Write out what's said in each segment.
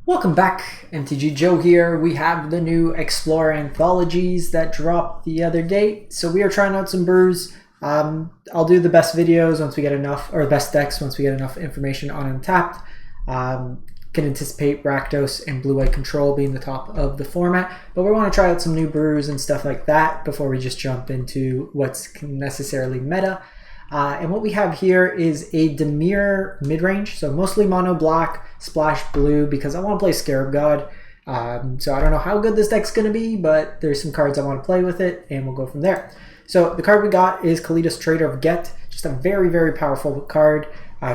Welcome back, MTG Joe here. We have the new Explorer Anthologies that dropped the other day. So we are trying out some brews. I'll do the best videos once we get enough, or best decks once we get enough information on Untapped. Can anticipate Rakdos and Blue-White Control being the top of the format. But we want to try out some new brews and stuff like that before we just jump into what's necessarily meta. And what we have here is a Dimir Midrange, so mostly mono black, splash blue, because I want to play Scarab God. So I don't know how good this deck's going to be, but there's some cards I want to play with it, and we'll go from there. So the card we got is Kalitas Traitor of Ghet, just a very, very powerful card.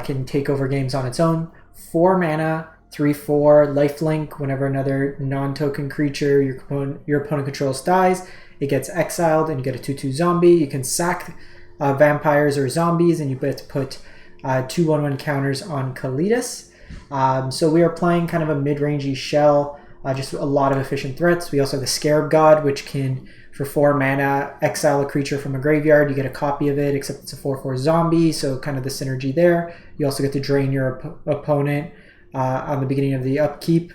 Can take over games on its own. 4 mana, 3/4, lifelink. Whenever another non-token creature your opponent controls dies, it gets exiled, and you get a 2/2 zombie. You can sack vampires or zombies, and you get to put 2 1/1 counters on Kalitas. So we are playing kind of a mid-rangey shell, just a lot of efficient threats. We also have the Scarab God, which can, for 4 mana, exile a creature from a graveyard. You get a copy of it, except it's a 4/4 zombie, so kind of the synergy there. You also get to drain your opponent on the beginning of the upkeep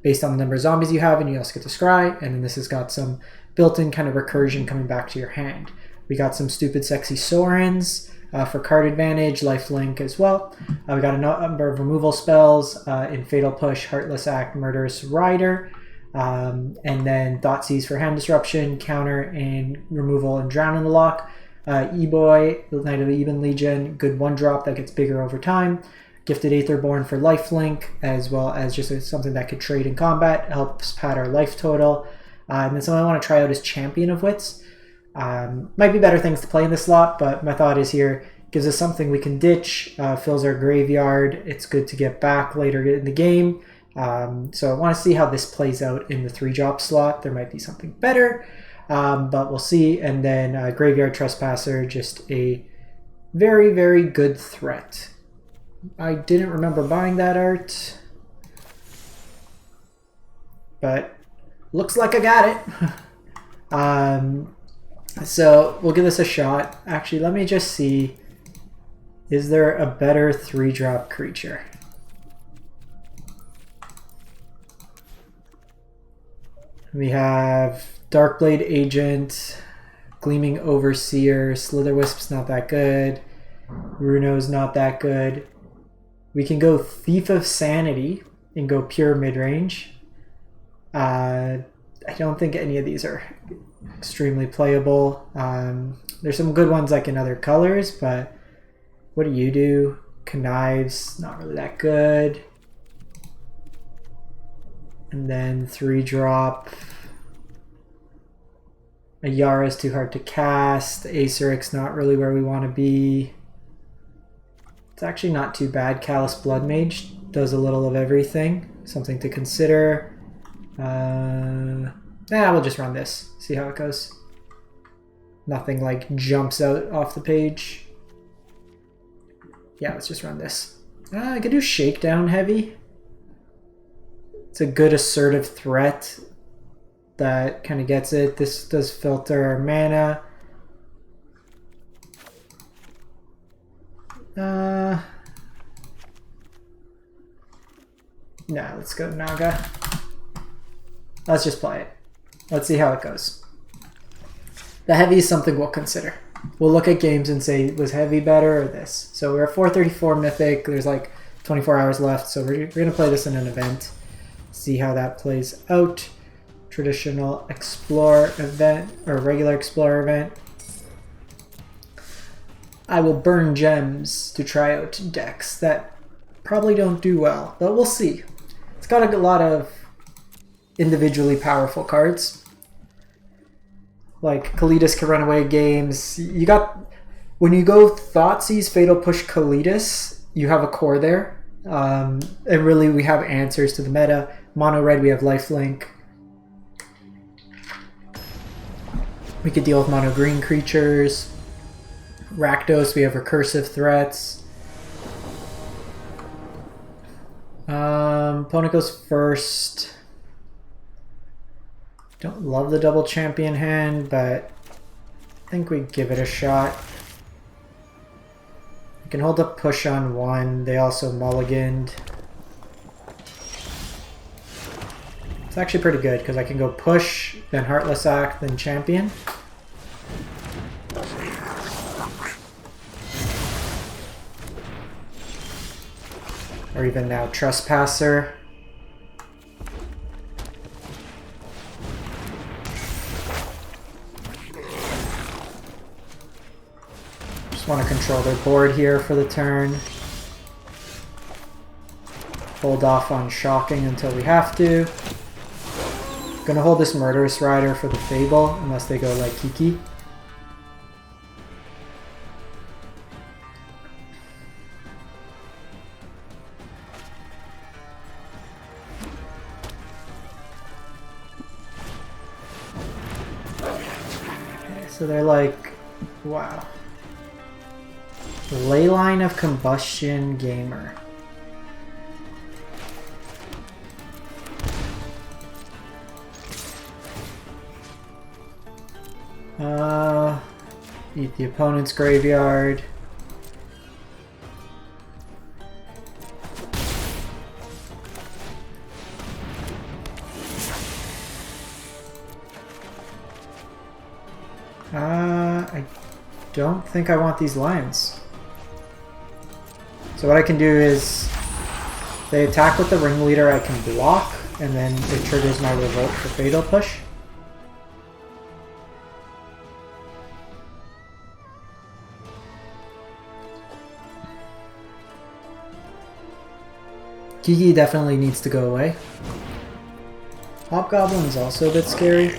based on the number of zombies you have, and you also get to scry, and then this has got some built-in kind of recursion coming back to your hand. We got some stupid sexy Sorens for card advantage, lifelink as well. We got a number of removal spells in Fatal Push, Heartless Act, Murderous Rider, and then Thoughtseize for hand disruption, counter, and removal and drown in the lock. E-Boy, the Knight of the Even Legion, good 1-drop that gets bigger over time. Gifted Aetherborn for lifelink, as well as just something that could trade in combat, helps pad our life total. And then something I want to try out is Champion of Wits. Might be better things to play in this slot, but my thought is here, gives us something we can ditch, fills our graveyard. It's good to get back later in the game. So I want to see how this plays out in the 3-drop slot. There might be something better, but we'll see. And then Graveyard Trespasser, just a very, very good threat. I didn't remember buying that art, but looks like I got it. So we'll give this a shot. Actually, let me just see. Is there a better 3-drop creature? We have Darkblade Agent, Gleaming Overseer, Slitherwisp's not that good, Runo's not that good. We can go Thief of Sanity and go pure midrange. I don't think any of these are extremely playable. There's some good ones like in other colors, but what do you do? Connive's not really that good. And then 3-drop. Ayara's too hard to cast. Aceric's not really where we want to be. It's actually not too bad. Callous Blood Mage does a little of everything. Something to consider. We'll just run this. See how it goes. Nothing like jumps out off the page. Yeah, let's just run this. I could do Shakedown Heavy. It's a good assertive threat that kind of gets it. This does filter our mana. Nah, let's go Naga. Let's just play it. Let's see how it goes. The heavy is something we'll consider. We'll look at games and say, was heavy better or this? So we're at 434 Mythic. There's like 24 hours left, so we're going to play this in an event. See how that plays out. Traditional Explorer event, or regular Explorer event. I will burn gems to try out decks that probably don't do well, but we'll see. It's got a lot of individually powerful cards. Like Kalitas can run away games. You got, when you go Thoughtseize, Fatal Push, Kalitas, you have a core there. And really we have answers to the meta. Mono red, we have lifelink. We could deal with mono green creatures. Rakdos, we have recursive threats. Opponent goes first. Don't love the double champion hand, but I think we give it a shot. You can hold up push on 1. They also mulliganed. It's actually pretty good because I can go push, then Heartless Act, then Champion. Or even now Trespasser. Just want to control their board here for the turn. Hold off on shocking until we have to. Gonna hold this Murderous Rider for the Fable, unless they go like Kiki. Okay, so they're like, wow. Leyline of Combustion Gamer. Eat the opponent's graveyard. I don't think I want these lions. So what I can do is, they attack with the ringleader, I can block, and then it triggers my revolt for Fatal Push. Kiki definitely needs to go away. Hobgoblin's also a bit scary.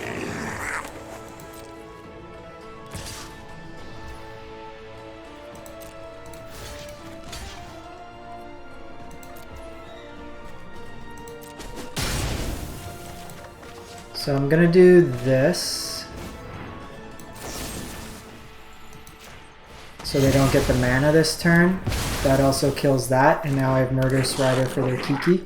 So I'm gonna do this. So they don't get the mana this turn. That also kills that, and now I have Murderous Rider for their Kiki.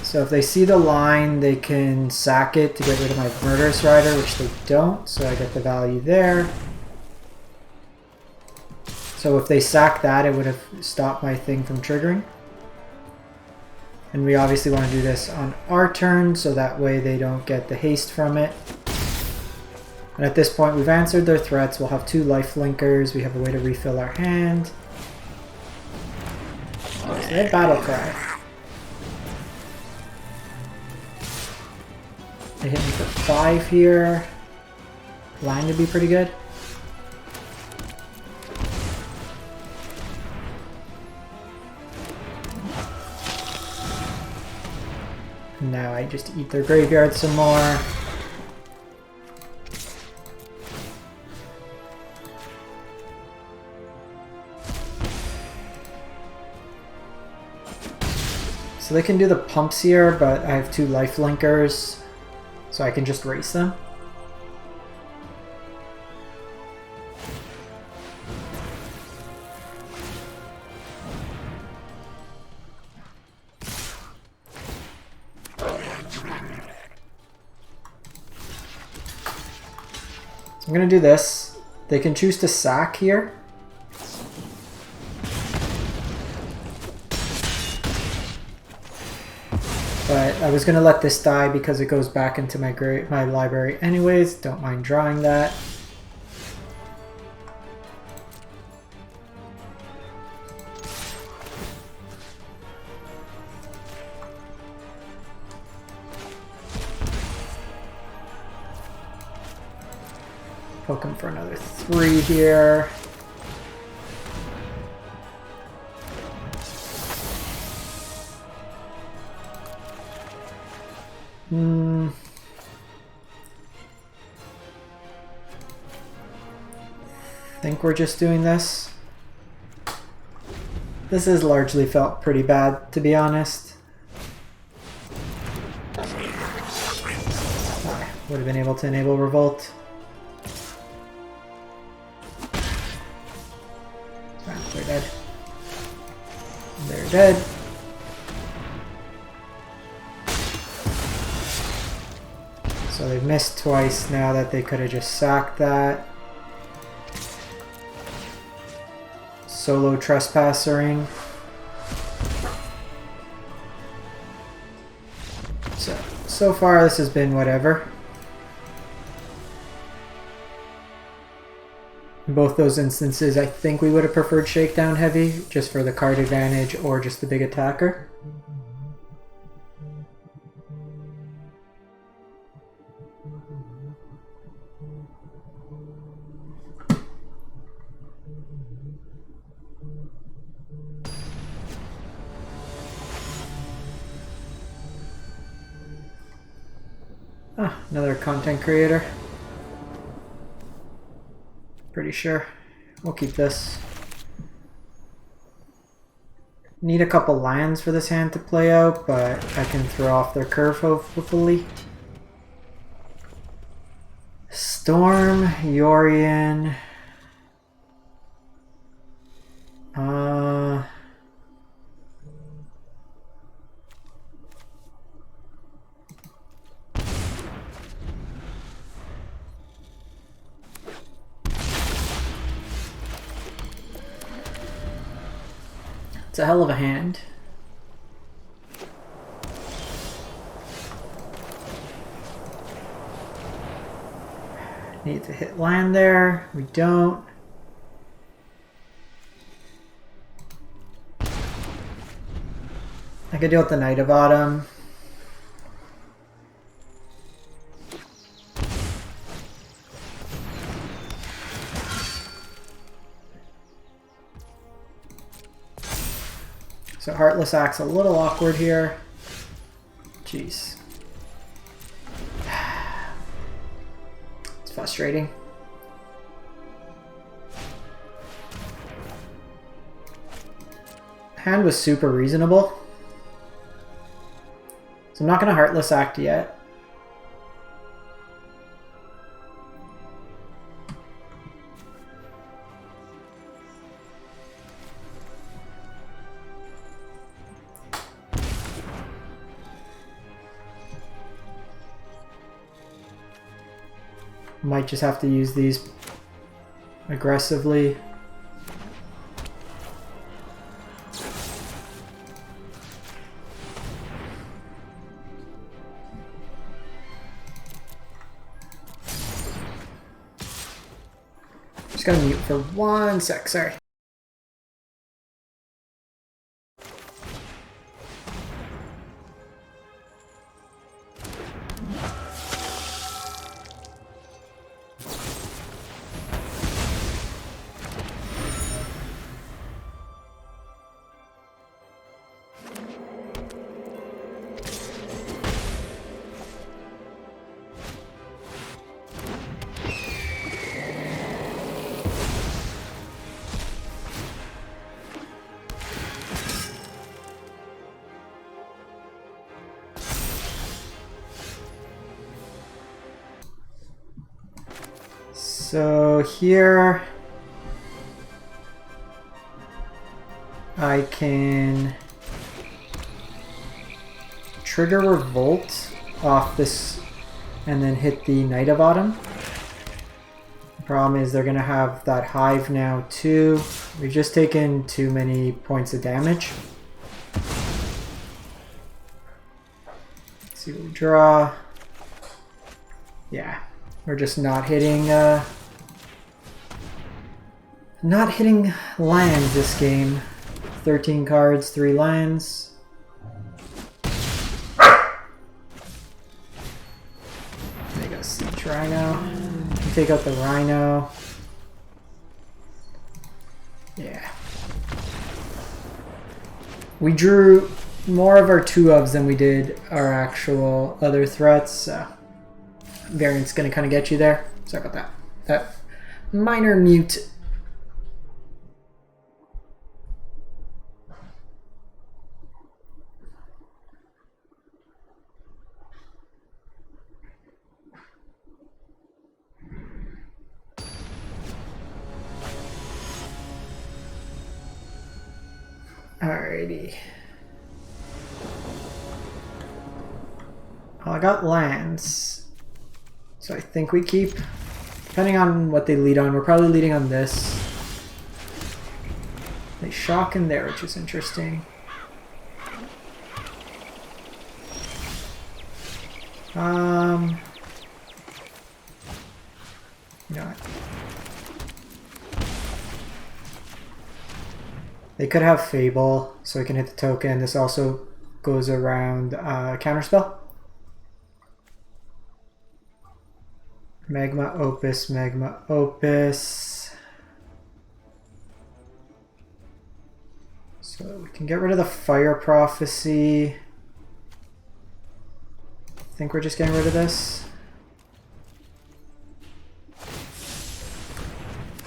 So if they see the line, they can sack it to get rid of my Murderous Rider, which they don't, so I get the value there. So if they sack that, it would have stopped my thing from triggering. And we obviously want to do this on our turn, so that way they don't get the haste from it. And at this point, we've answered their threats. We'll have 2 life linkers. We have a way to refill our hand. So they have Battle Cry. They hit me for 5 here. Line would be pretty good. Now I just eat their graveyard some more. So they can do the pumps here, but I have 2 life linkers, so I can just race them. I'm gonna do this. They can choose to sack here. But I was gonna let this die because it goes back into my library anyways. Don't mind drawing that. Poke him for another 3 here. Think we're just doing this. This has largely felt pretty bad, to be honest. Would have been able to enable Revolt. They're dead. They're dead. So they've missed twice now that they could have just sacked that. solo trespassing. So far this has been whatever. In both those instances, I think we would have preferred Shakedown Heavy, just for the card advantage or just the big attacker. Ah, another content creator. Pretty sure. We'll keep this. Need a couple lands for this hand to play out, but I can throw off their curve hopefully. Storm, Yorion. It's a hell of a hand. Need to hit land there. We don't. I could deal with the Knight of Autumn. So Heartless Act's a little awkward here. Jeez. It's frustrating. Hand was super reasonable. So I'm not going to Heartless Act yet. Might just have to use these aggressively. Just gotta mute for 1 sec, sorry. So here I can trigger Revolt off this and then hit the Knight of Autumn. The problem is they're going to have that Hive now too. We've just taken too many points of damage. Let's see what we draw. Yeah, we're just not hitting lands this game. 13 cards, 3 lands. Make a Siege Rhino. Take out the Rhino. Yeah. We drew more of our 2-ofs than we did our actual other threats, so variant's gonna kind of get you there. Sorry about that. That minor mute. Alrighty. Well, I got lands, so I think we keep, depending on what they lead on, we're probably leading on this. They shock in there, which is interesting. You know what? They could have Fable, so I can hit the token. This also goes around Counterspell. Magma Opus, Magma Opus. So we can get rid of the Fire Prophecy. I think we're just getting rid of this.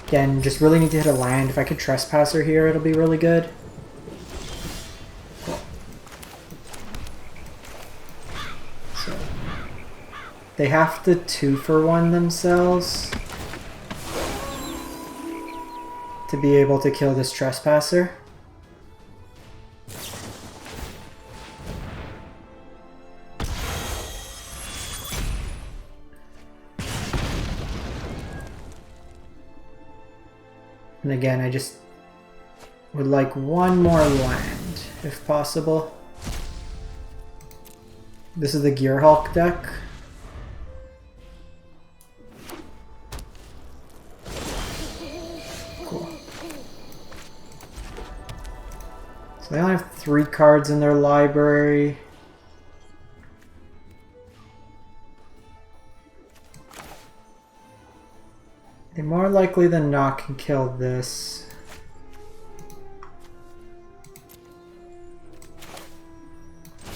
Again, just really need to hit a land. If I could Trespasser here, it'll be really good. Cool. So they have to 2-for-1 themselves to be able to kill this Trespasser. And again, I just would like one more land, if possible. This is the Gearhulk deck. Cool. So they only have 3 cards in their library. They more likely than not can kill this.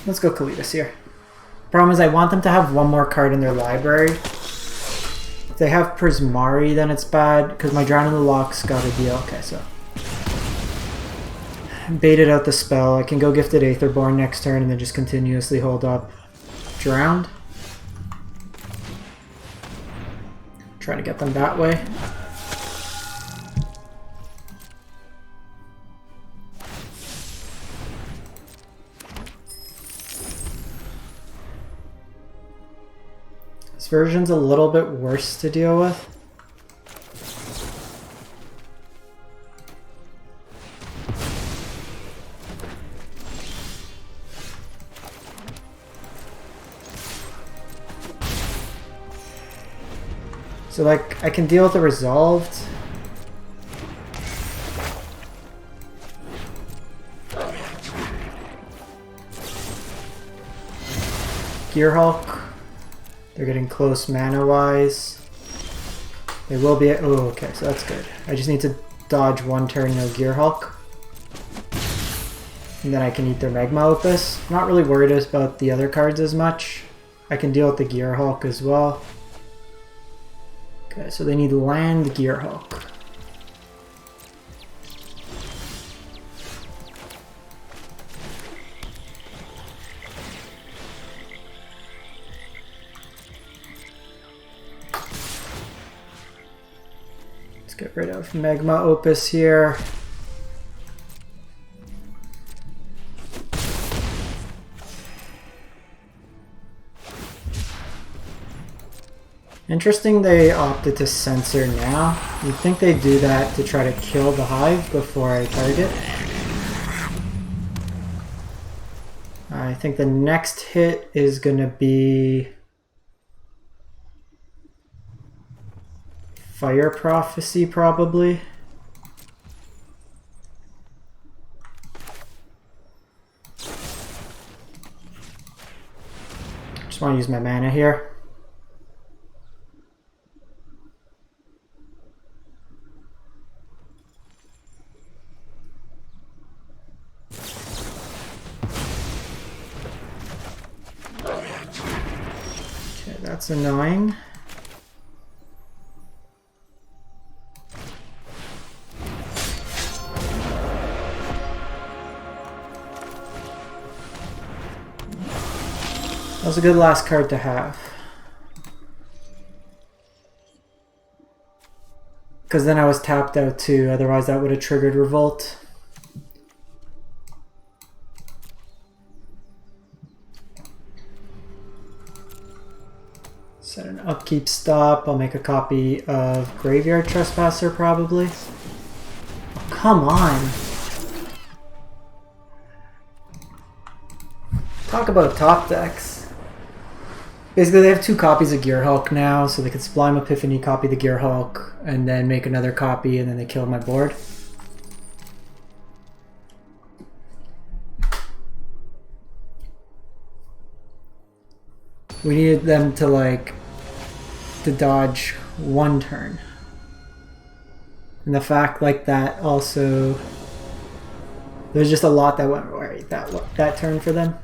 Let's go Kalitas here. Problem is I want them to have one more card in their library. If they have Prismari, then it's bad, because my Drown in the Lock's got a deal. Okay, so baited out the spell. I can go Gifted Aetherborn next turn and then just continuously hold up Drowned. Try to get them that way. This version's a little bit worse to deal with. So like, I can deal with the Resolved. Gearhulk. They're getting close mana-wise. They will be at, oh, okay, so that's good. I just need to dodge one turn, no Gearhulk. And then I can eat their Magma Opus. Not really worried about the other cards as much. I can deal with the Gearhulk as well. Okay, so they need land Gearhulk. Let's get rid of Magma Opus here. Interesting they opted to censor now. You'd think they'd do that to try to kill the hive before I target. I think the next hit is gonna be Fire Prophecy, probably. Just want to use my mana here. That's annoying. That was a good last card to have. Because then I was tapped out too, otherwise that would have triggered Revolt. Set an upkeep stop. I'll make a copy of Graveyard Trespasser probably. Oh, come on. Talk about top decks. Basically, they have 2 copies of Gearhulk now, so they could Sublime Epiphany, copy the Gearhulk, and then make another copy, and then they kill my board. We needed them to to dodge 1 turn. And the fact that also, there's just a lot that went right that turn for them.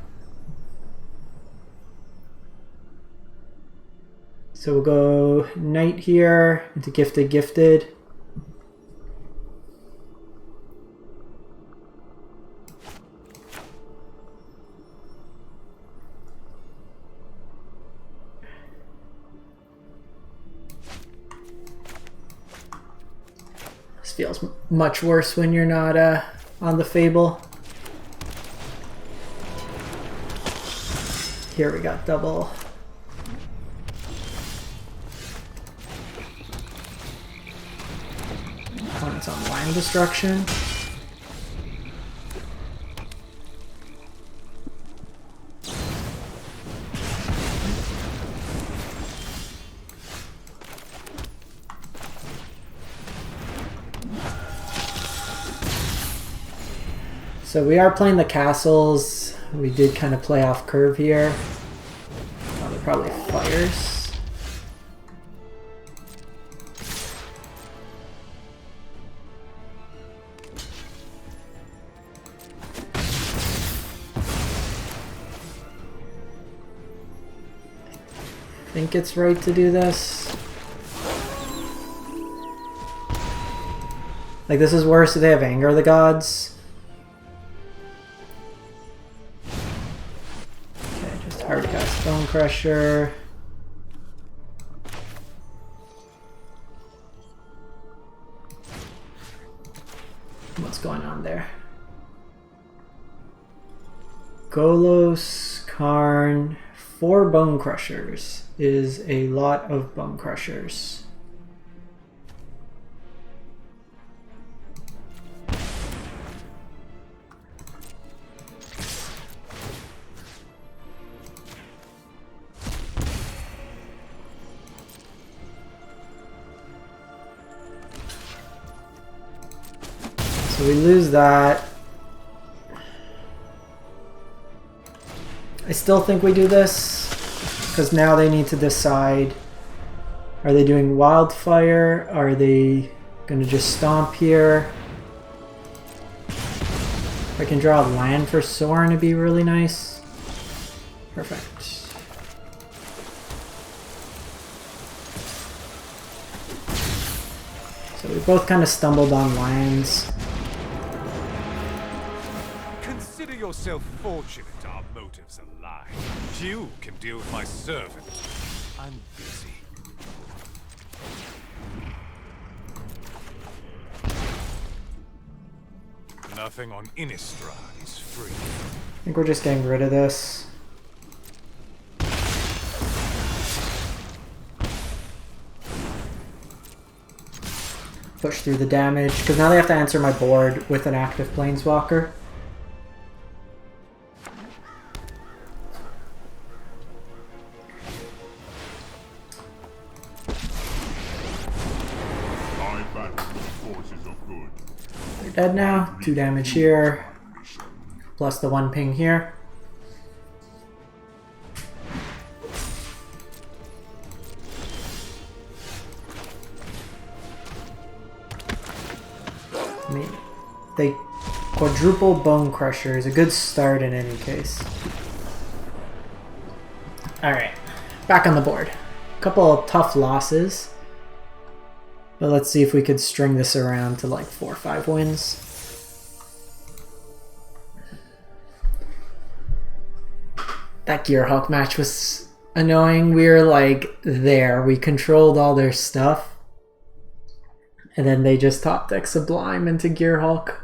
So we'll go Knight here into Gifted Gifted. This feels much worse when you're not on the Fable. Here we got double. Opponent's on Land Destruction. So we are playing the castles. We did kind of play off curve here. Oh, they're probably fires. I think it's right to do this. Like, this is worse if they have Anger of the Gods. Okay, just hard cast Bone Crusher. What's going on there? Golos, Karn, 4 Bone Crushers is a lot of Bone Crushers. So we lose that. I still think we do this, because now they need to decide, are they doing Wildfire? Are they going to just stomp here? If I can draw a land for Sorin, it'd be really nice. Perfect. So we both kind of stumbled on lands. Consider yourself fortunate our motives align. You can deal with my servant. I'm busy. Nothing on Innistrad is free. I think we're just getting rid of this. Push through the damage, because now they have to answer my board with an active Planeswalker. They're dead now. 2 damage here, plus the 1 ping here. I mean, they quadruple Bone Crusher is a good start in any case. Alright, back on the board. A couple of tough losses. But let's see if we could string this around to like 4 or 5 wins. That Gearhulk match was annoying. We were like there. We controlled all their stuff. And then they just top deck Sublime into Gearhulk.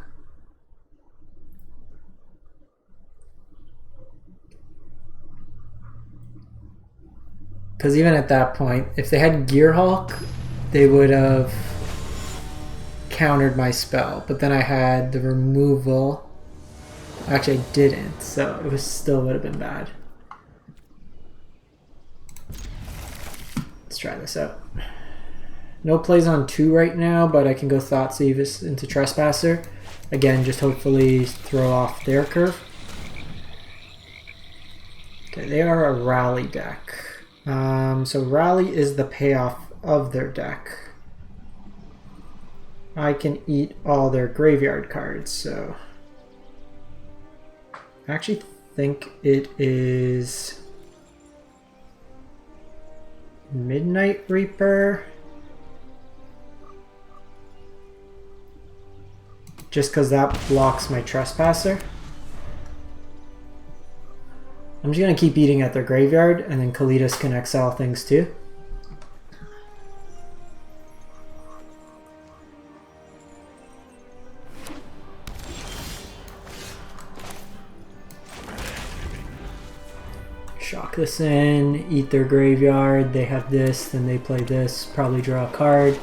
Because even at that point, if they had Gearhulk, they would have countered my spell. But then I had the removal. Actually, I didn't, so it was still would have been bad. Let's try this out. No plays on 2 right now, but I can go Thoughtseize into Trespasser. Again, just hopefully throw off their curve. Okay, they are a rally deck. So rally is the payoff of their deck. I can eat all their graveyard cards, so I actually think it is Midnight Reaper. Just because that blocks my Trespasser. I'm just going to keep eating at their graveyard, and then Kalitas can exile things too. Shock this in, eat their graveyard, they have this, then they play this, probably draw a card.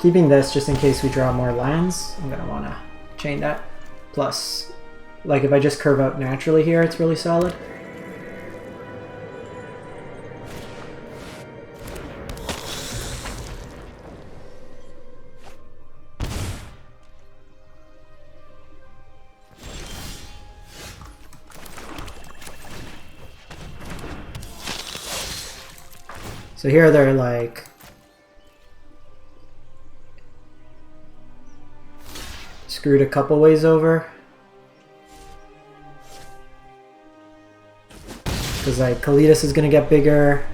Keeping this just in case we draw more lands. I'm going to want to chain that. Plus, like if I just curve out naturally here, it's really solid. So here they're like screwed a couple ways over. Because like Kalitas is going to get bigger.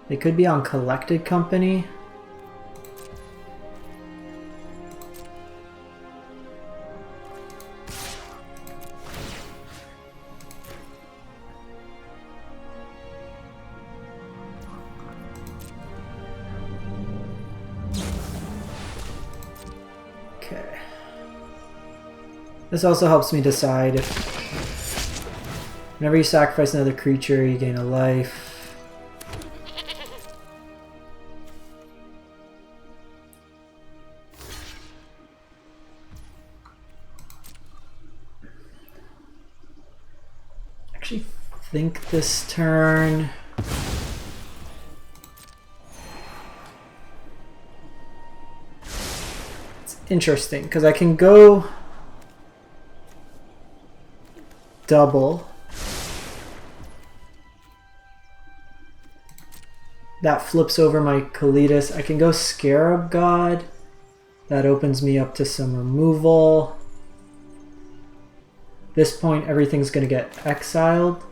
They could be on Collected Company. Okay. This also helps me decide if whenever you sacrifice another creature, you gain a life. Actually think this turn it's interesting because I can go double. That flips over my Kalitas. I can go Scarab God. That opens me up to some removal. This point, everything's going to get exiled.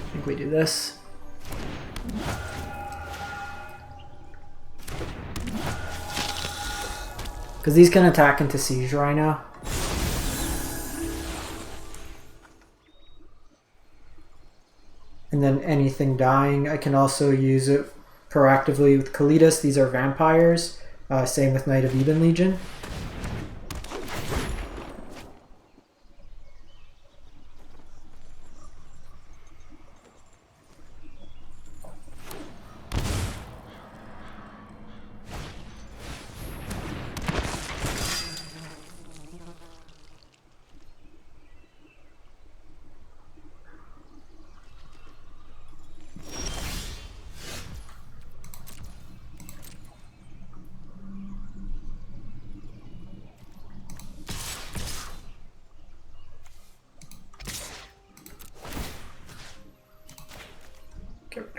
I think we do this. Because these can attack into Siege Rhino. And then anything dying, I can also use it proactively with Kalitas. These are vampires. Same with Knight of Eben Legion.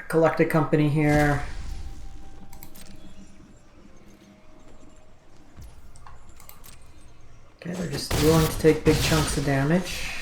Collected Company here. Okay, they're just willing to take big chunks of damage.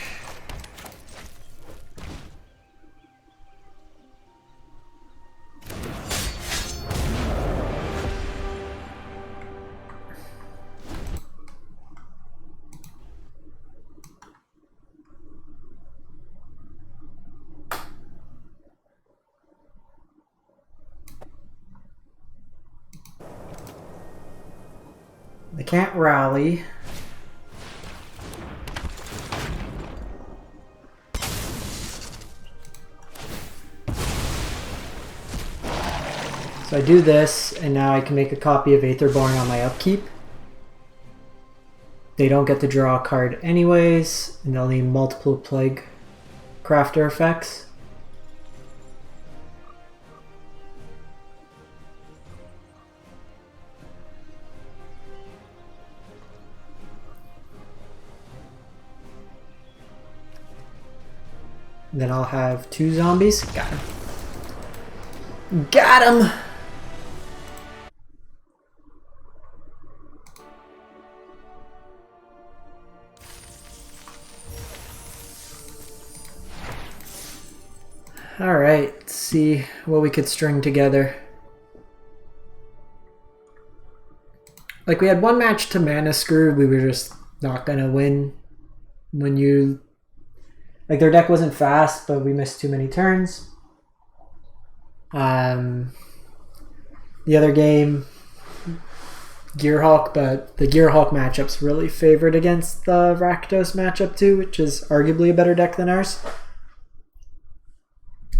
can't rally. So I do this, and now I can make a copy of Aetherborn on my upkeep. They don't get to draw a card anyways, and they'll need multiple Plague Crafter effects. And then I'll have 2 zombies. Got him. Got him! Alright, let's see what we could string together. Like, we had one match to mana screw, we were just not gonna win. When you... Like, their deck wasn't fast, but we missed too many turns. The other game, Gearhawk, but the Gearhawk matchup's really favored against the Rakdos matchup too, which is arguably a better deck than ours.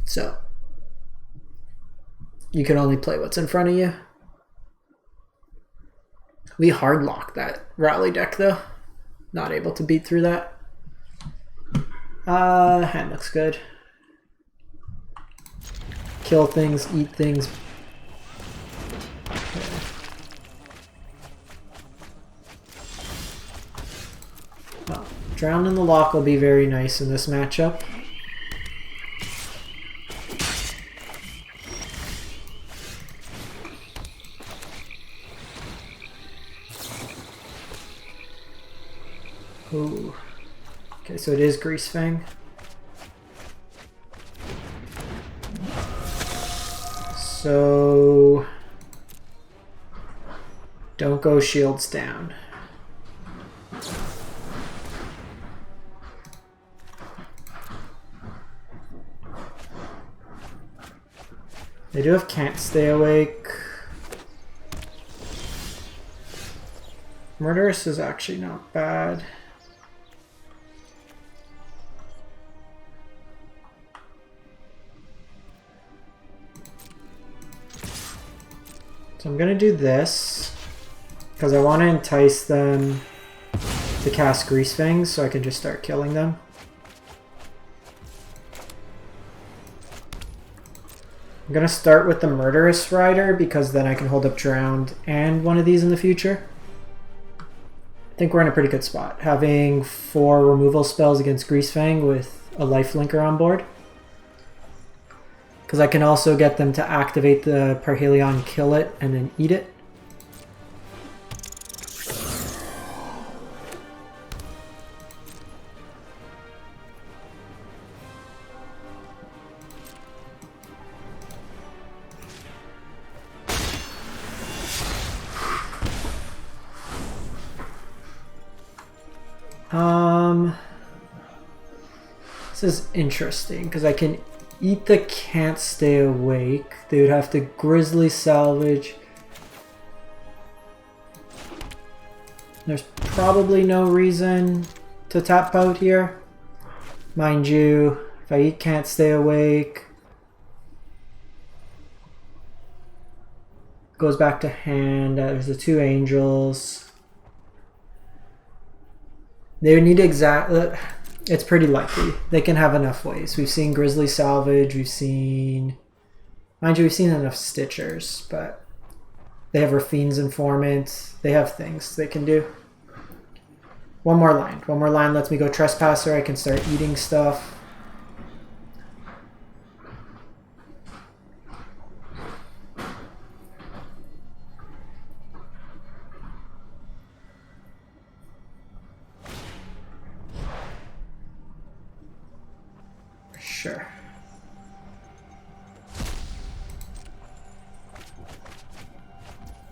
So, you can only play what's in front of you. We hardlocked that rally deck though. Not able to beat through that. Hand looks good. Kill things, eat things. Well, Drown in the Lock will be very nice in this matchup. Ooh. Okay, so it is Greasefang. So don't go shields down. They do have Can't Stay Awake. Murderous is actually not bad. So I'm going to do this because I want to entice them to cast Greasefang so I can just start killing them. I'm going to start with the Murderous Rider because then I can hold up Drowned and one of these in the future. I think we're in a pretty good spot, having 4 removal spells against Greasefang with a lifelinker on board. Because I can also get them to activate the Parhelion, kill it, and then eat it. This is interesting because I can eat the Can't Stay Awake. They would have to Grizzly Salvage. There's probably no reason to tap out here. Mind you, if I eat Can't Stay Awake, goes back to hand. There's the 2 angels. They would need it's pretty likely. They can have enough ways. We've seen Grizzly Salvage, we've seen... Mind you, we've seen enough Stitchers, but they have Rafine's Informant. They have things they can do. One more line. One more line lets me go Trespasser. I can start eating stuff. Sure.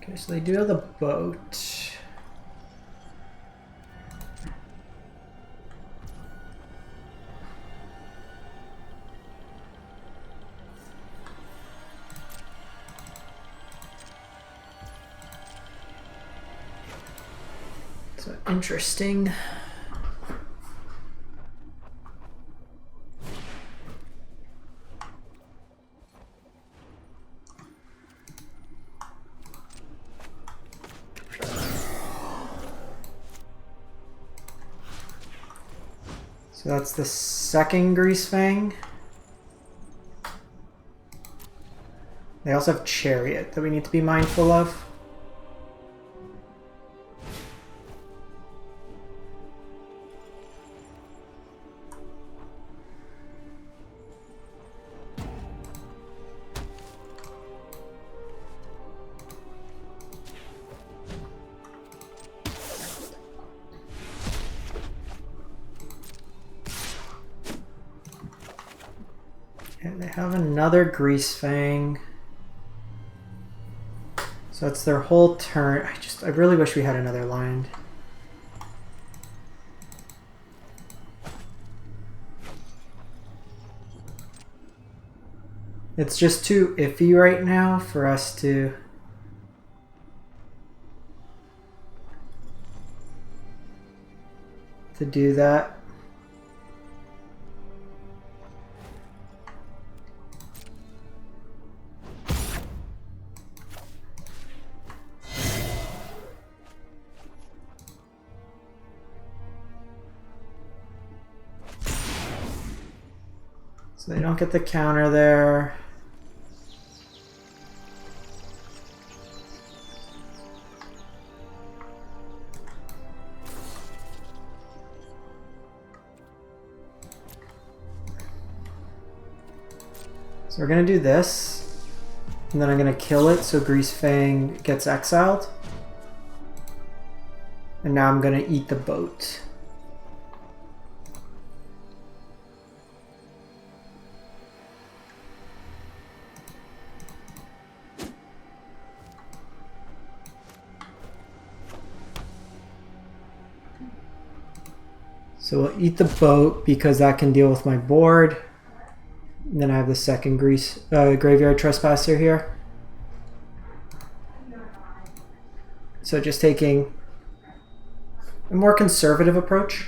Okay, so they do have the boat. Interesting. So that's the second Greasefang. They also have Chariot that we need to be mindful of. And they have another Greasefang. So that's their whole turn. I really wish we had another land. It's just too iffy right now for us to do that. So they don't get the counter there. So we're gonna do this, and then I'm gonna kill it so Greasefang gets exiled. And now I'm gonna eat the boat. So we'll eat the boat because that can deal with my board. And then I have the second Graveyard Trespasser here. So just taking a more conservative approach.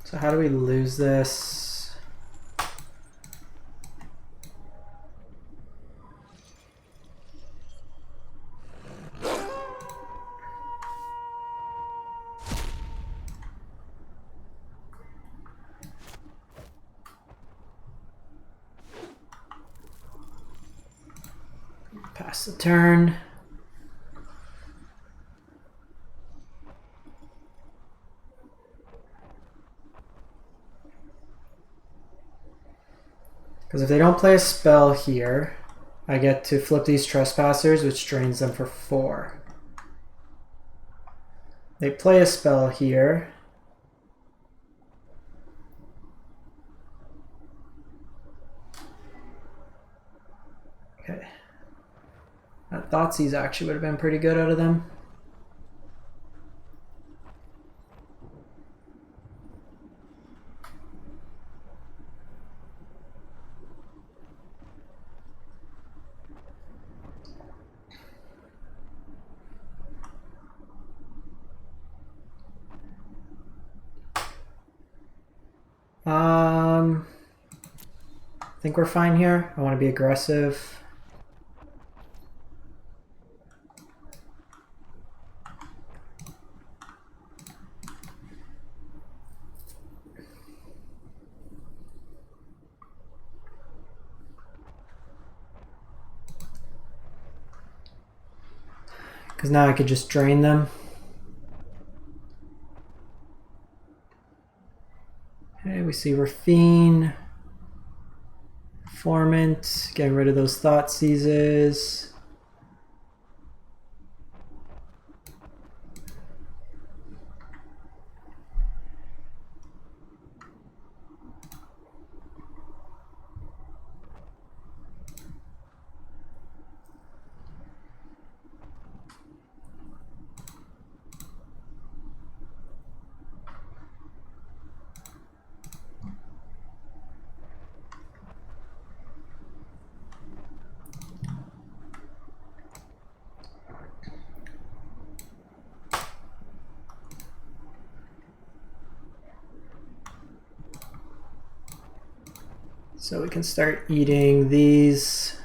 So how do we lose this? Pass the turn. Because if they don't play a spell here, I get to flip these Trespassers, which drains them for 4. They play a spell here. Okay. That Thoughtseize actually would have been pretty good out of them. I think we're fine here. I want to be aggressive. Because now I could just drain them. Okay, we see Rafine. Formant, getting rid of those Thoughtseizes. So we can start eating these.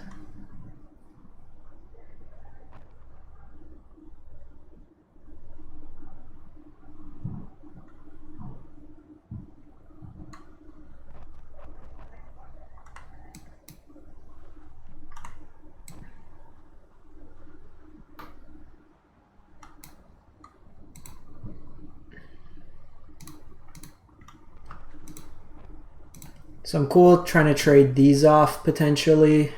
So I'm cool trying to trade these off potentially.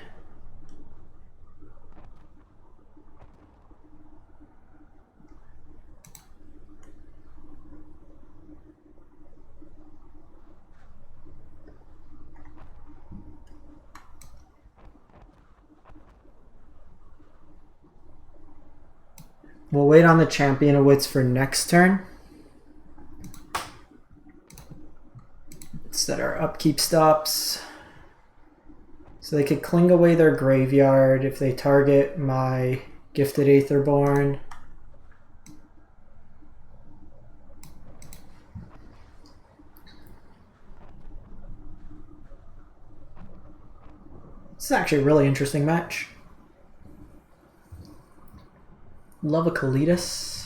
We'll wait on the Champion of Wits for next turn. Set our upkeep stops. So they could cling away their graveyard if they target my Gifted Aetherborn. This is actually a really interesting match. Love a Kalitas.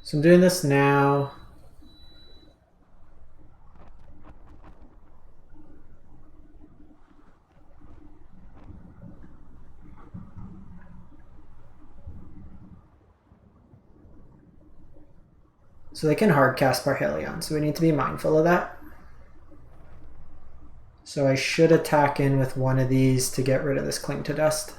So I'm doing this now. So they can hardcast Parhelion, so we need to be mindful of that. So I should attack in with one of these to get rid of this Cling to Dust.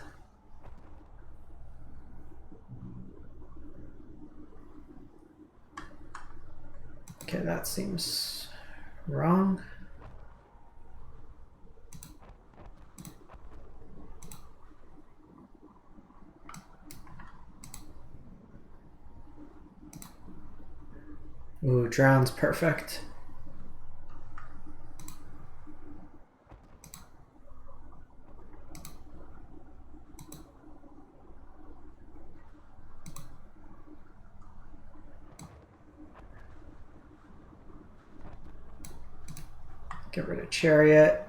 Okay, that seems wrong. Ooh, Drown's perfect. Get rid of Chariot.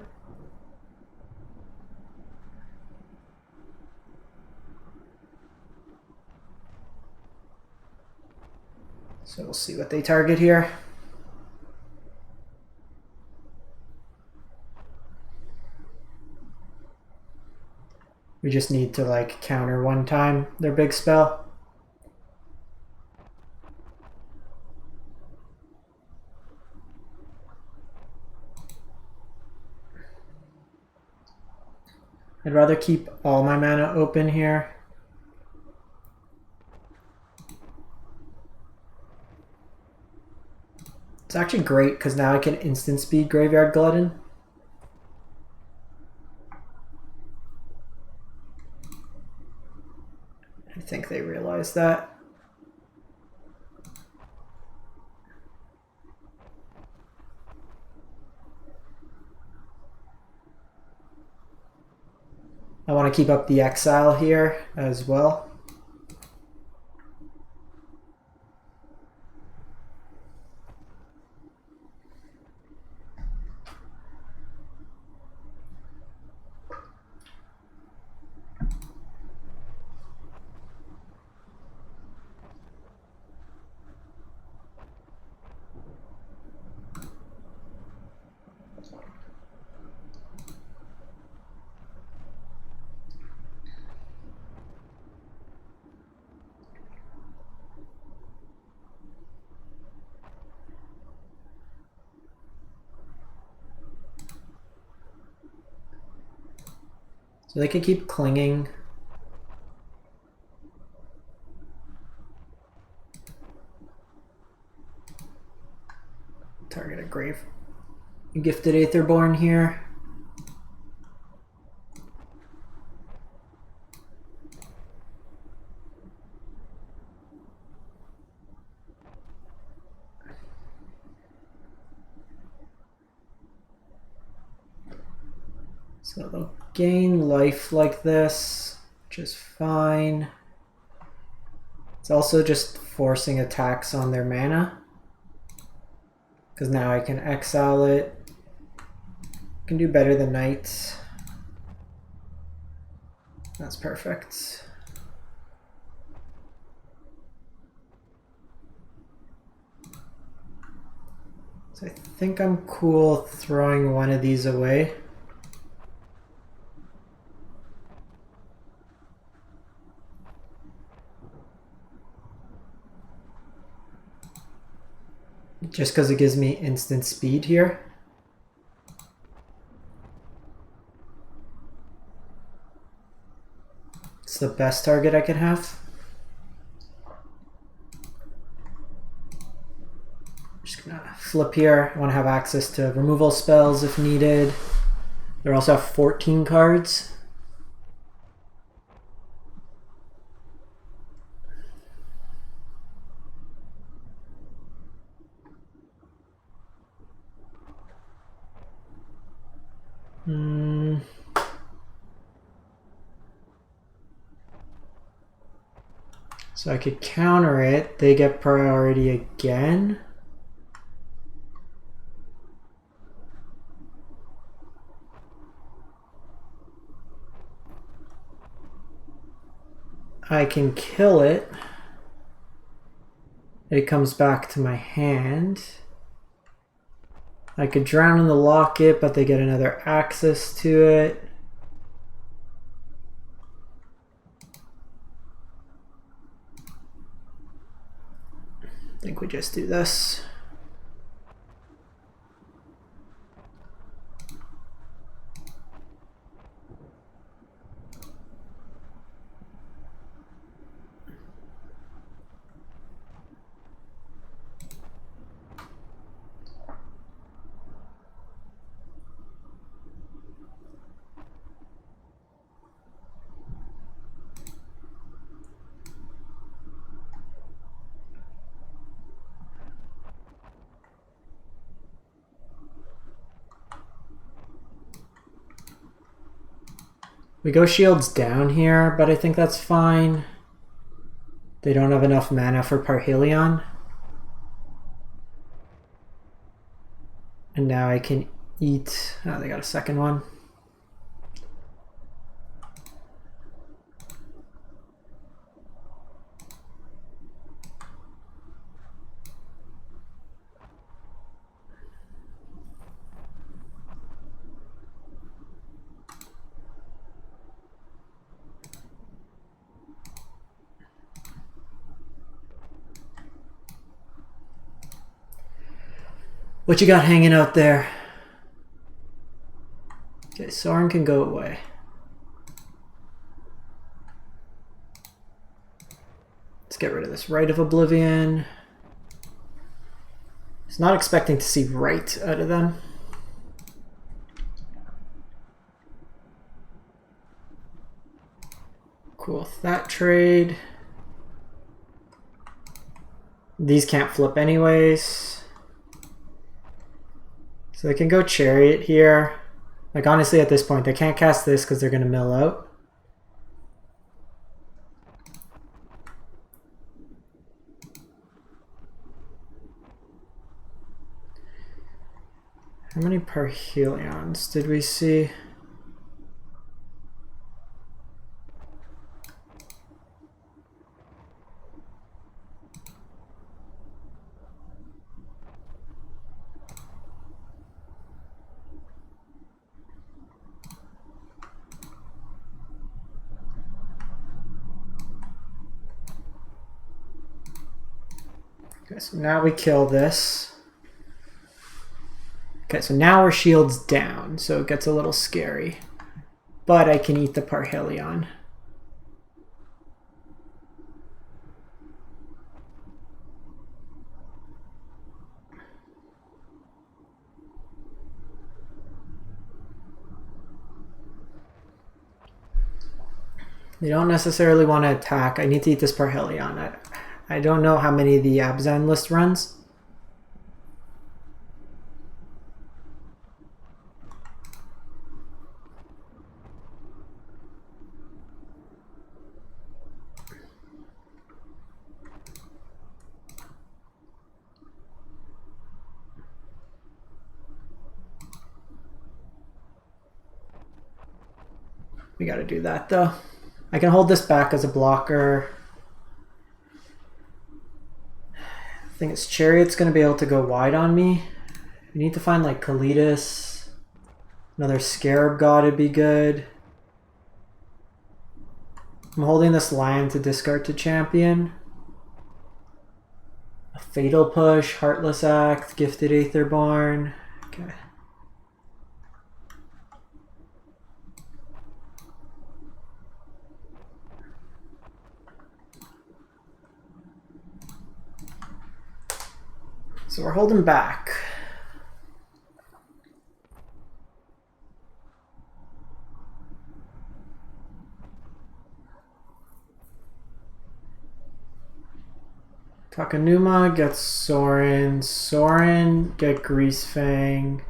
So we'll see what they target here. We just need to like counter one time their big spell. I'd rather keep all my mana open here. It's actually great because now I can instant speed Graveyard Glutton. I think they realize that. I want to keep up the exile here as well. So they can keep clinging. Target a grave. Gifted Aetherborn here. So they'll gain life like this, which is fine. It's also just forcing attacks on their mana, because now I can exile it. Can do better than knights. That's perfect. So I think I'm cool throwing one of these away. Just because it gives me instant speed here. It's the best target I could have. Just gonna flip here. I want to have access to removal spells if needed. They also have 14 cards. So I could counter it. They get priority again. I can kill it. It comes back to my hand. I could drown in the locket, but they get another access to it. I think we just do this. We go shields down here, but I think that's fine. They don't have enough mana for Parhelion. And now I can eat... Oh, they got a second one. What you got hanging out there? Okay, Soren can go away. Let's get rid of this Rite of Oblivion. He's not expecting to see right out of them. Cool with that trade. These can't flip anyways. So they can go Chariot here. Like honestly at this point they can't cast this because they're going to mill out. How many Parhelions did we see? Okay, so now we kill this. Okay, so now our shield's down, so it gets a little scary. But I can eat the Parhelion. They don't necessarily want to attack. I need to eat this Parhelion. I don't know how many the Abzan list runs. We gotta do that though. I can hold this back as a blocker. I think its Chariot's gonna be able to go wide on me. We need to find like Kalitas. Another Scarab God would be good. I'm holding this land to discard to champion. A Fatal Push, Heartless Act, Gifted Aetherborn. Okay. So we're holding back. Takanuma gets Sorin. Sorin get Greasefang.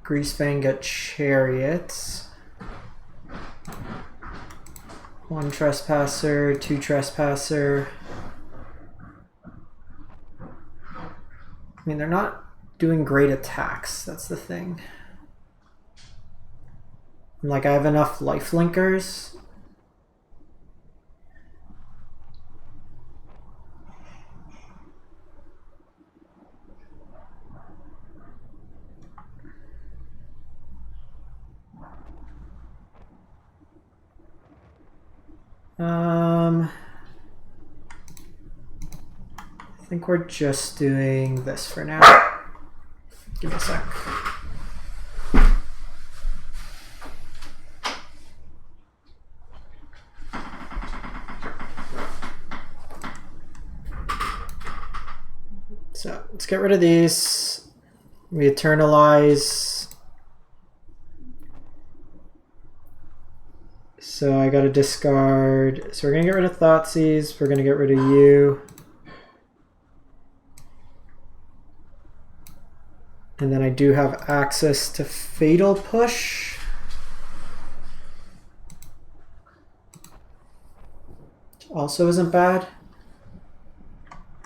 Greasefang get Chariots. 1 Trespasser, 2 Trespasser. I mean, they're not doing great attacks, that's the thing. And like, I have enough life linkers. I think we're just doing this for now. Give me a sec. So let's get rid of these. We eternalize. So I gotta discard. So we're gonna get rid of Thoughtseize. We're gonna get rid of you. And then I do have access to Fatal Push. Which also isn't bad.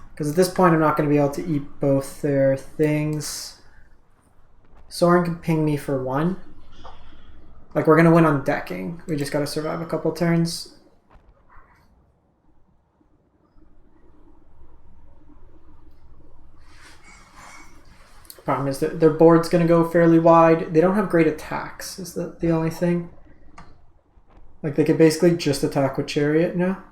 Because at this point I'm not going to be able to eat both their things. Sorin can ping me for 1. Like, we're going to win on decking. We just got to survive a couple turns. Problem is that their board's going to go fairly wide. They don't have great attacks, is the only thing. Like, they could basically just attack with Chariot now.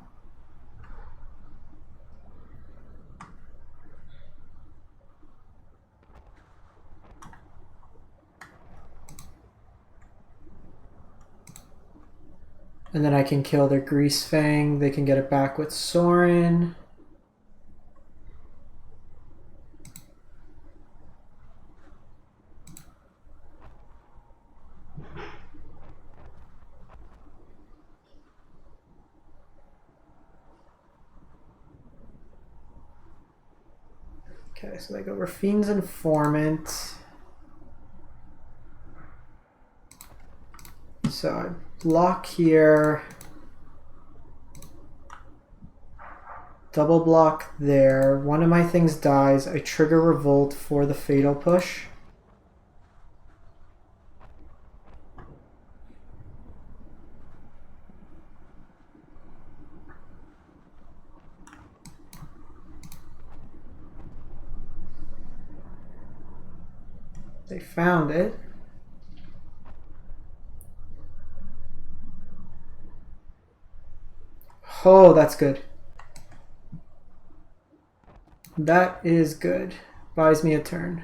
And then I can kill their Greasefang. They can get it back with Sorin. Okay, so they go Rafine's Informant. So I block here. Double block there. One of my things dies. I trigger Revolt for the Fatal Push. They found it. Oh, that's good. That is good. Buys me a turn.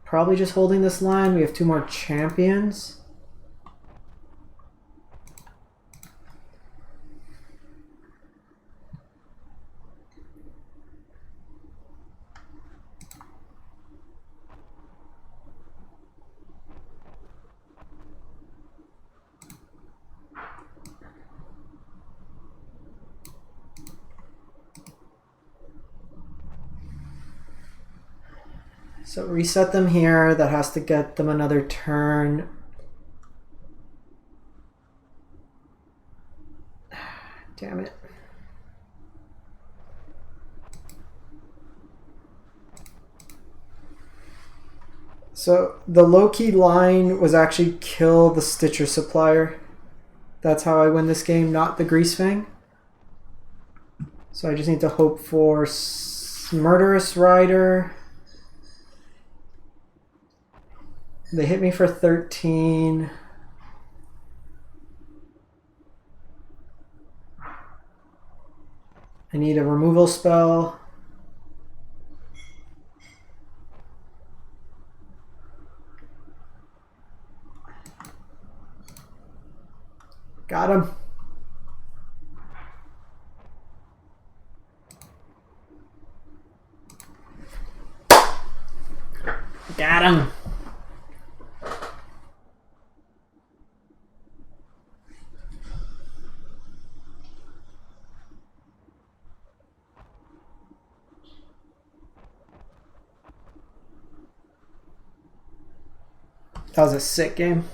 Probably just holding this line. We have 2 more champions. So reset them here. That has to get them another turn. Damn it. So the low-key line was actually kill the Stitcher Supplier. That's how I win this game, not the Greasefang. So I just need to hope for Murderous Rider. They hit me for 13. I need a removal spell. Got him. Got him. That was a sick game.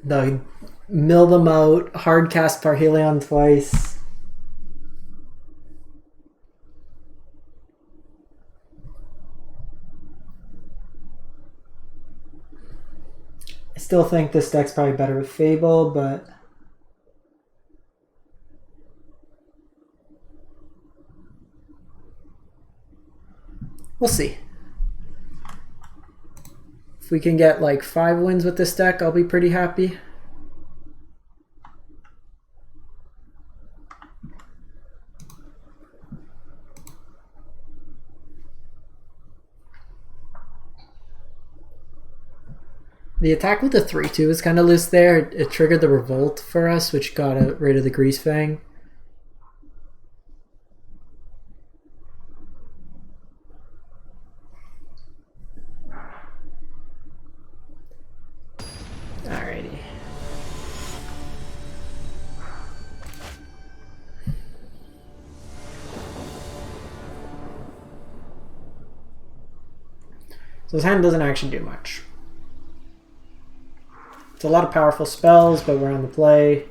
The mill them out, hard cast Parhelion twice. I still think this deck's probably better with Fable, but we'll see. If we can get like 5 wins with this deck, I'll be pretty happy. The attack with the 3-2 is kind of loose there. It triggered the Revolt for us, which got rid of the Greasefang. Alrighty. So his hand doesn't actually do much. It's a lot of powerful spells, but we're on the play.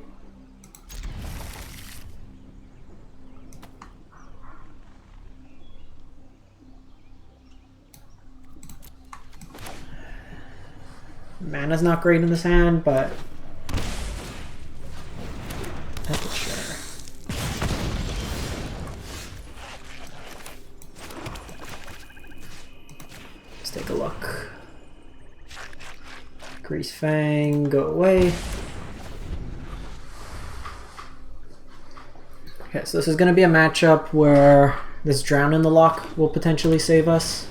Mana's not great in this hand, but that's for sure. Let's take a look. Greasefang, go away. Okay, so this is going to be a matchup where this Drown in the Lock will potentially save us.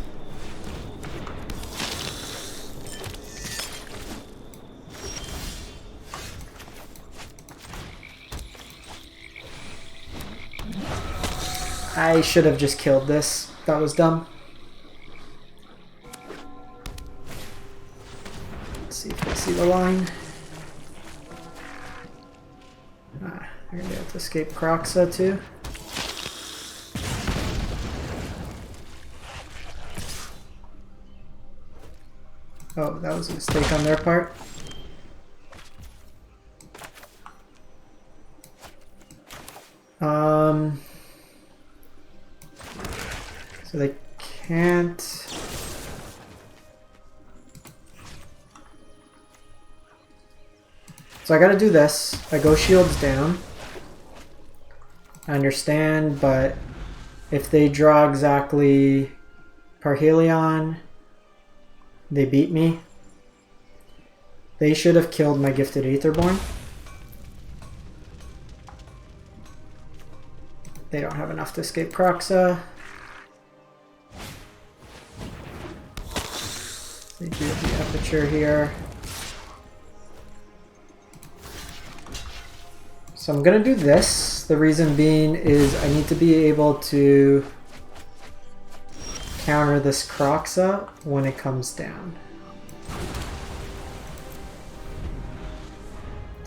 I should have just killed this. That was dumb. See if I see the line. They're gonna be able to escape Croxa too. Oh, that was a mistake on their part. So they can't. So I gotta do this. I go shields down. I understand, but if they draw exactly Parhelion, they beat me. They should have killed my Gifted Aetherborn. They don't have enough to escape Croxa. They do the Aperture here. So I'm gonna do this. The reason being is I need to be able to counter this Croxa when it comes down.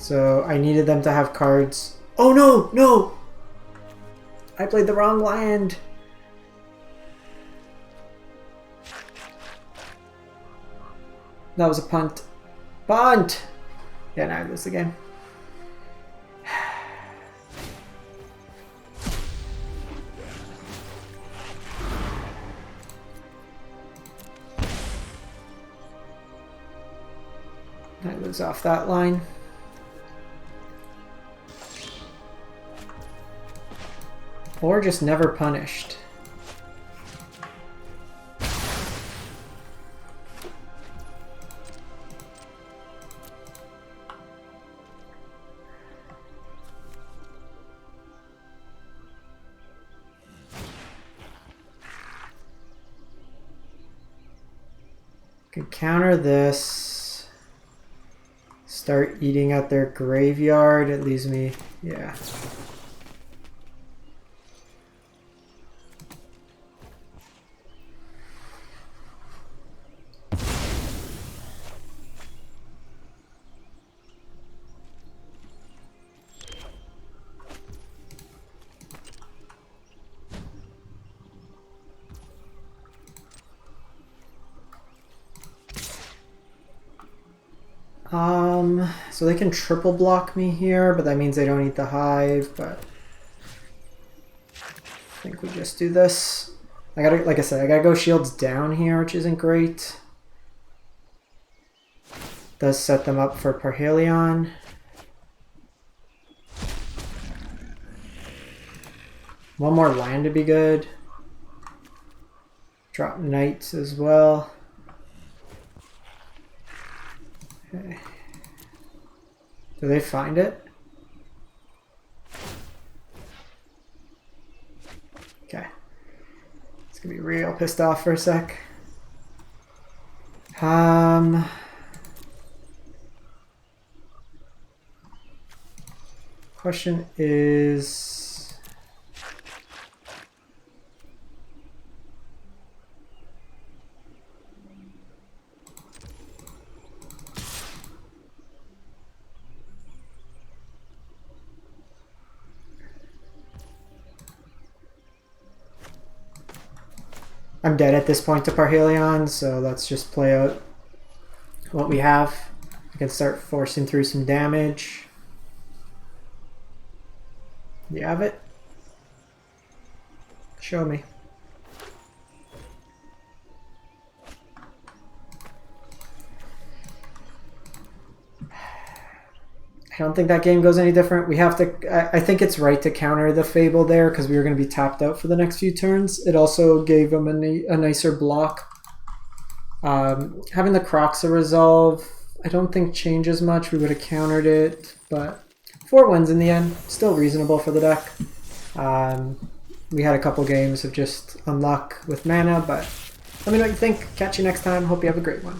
So I needed them to have cards. Oh no, no! I played the wrong land. That was a punt. Punt! Yeah, now I lose the game. I lose off that line. Or just never punished. Could counter this. Start eating at their graveyard. It leaves me, yeah. So they can triple block me here, but that means they don't eat the hive, but I think we just do this. I gotta, like I said, I gotta go shields down here, which isn't great. Does set them up for Parhelion. One more land to be good. Drop knights as well. Okay. Do they find it? Okay. It's gonna be real pissed off for a sec. Question is... I'm dead at this point to Parhelion, so let's just play out what we have. I can start forcing through some damage. You have it? Show me. I don't think that game goes any different. We have to. I think it's right to counter the Fable there because we were going to be tapped out for the next few turns. It also gave them a nicer block. Having the Croxa resolve, I don't think changes much. We would have countered it, but 4 wins in the end. Still reasonable for the deck. We had a couple games of just unluck with mana, but let me know what you think. Catch you next time. Hope you have a great one.